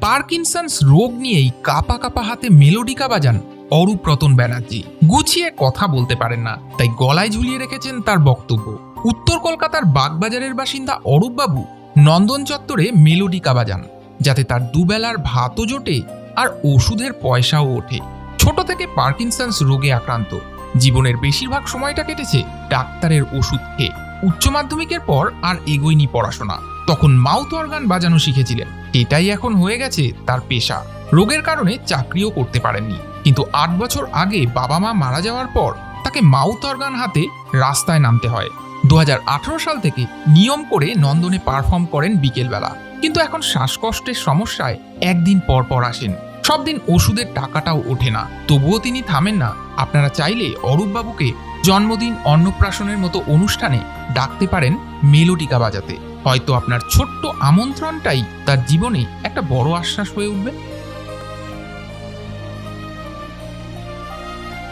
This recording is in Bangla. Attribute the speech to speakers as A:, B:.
A: পার্কিনসন্স রোগ নিয়েই কাপা কাপা হাতে মেলোডিকা বাজান অরূপ রতন ব্যানার্জি। গুছিয়ে কথা বলতে পারেন না, তাই গলায় ঝুলিয়ে রেখেছেন তার বক্তব্য। উত্তর কলকাতার বাগবাজারের বাসিন্দা অরূপবাবু নন্দন চত্বরে মেলোডিকা বাজান, যাতে তার দুবেলার ভাতও জোটে আর ওষুধের পয়সাও ওঠে। ছোট থেকে পার্কিনসন্স রোগে আক্রান্ত, জীবনের বেশিরভাগ সময়টা কেটেছে ডাক্তারের ওষুধ খেয়ে। উচ্চ মাধ্যমিকের পর আর এগোয়নি পড়াশোনা। তখন মাউথ অর্গান বাজানো শিখেছিলেন, এটাই এখন হয়ে গেছে তার পেশা। রোগের কারণে চাকরিও করতে পারেননি, কিন্তু 8 বছর আগে বাবা মা মারা যাওয়ার পর তাকে মাউথ অর্গান হাতে রাস্তায় নামতে হয়। 2018 সাল থেকে নিয়ম করে নন্দনে পারফর্ম করেন বিকেলবেলা, কিন্তু এখন শ্বাসকষ্টের সমস্যায় একদিন পর পর আসেন। সব দিন ওষুধের টাকাটাও ওঠে না, তবুও তিনি থামেন না। আপনারা চাইলে অরূপবাবুকে জন্মদিন, অন্নপ্রাশনের মতো অনুষ্ঠানে ডাকতে পারেন মেলোডিকা বাজাতে। হয়তো আপনার ছোট্ট আমন্ত্রণটাই তার জীবনে একটা বড় আশ্বাস হয়ে উঠবে।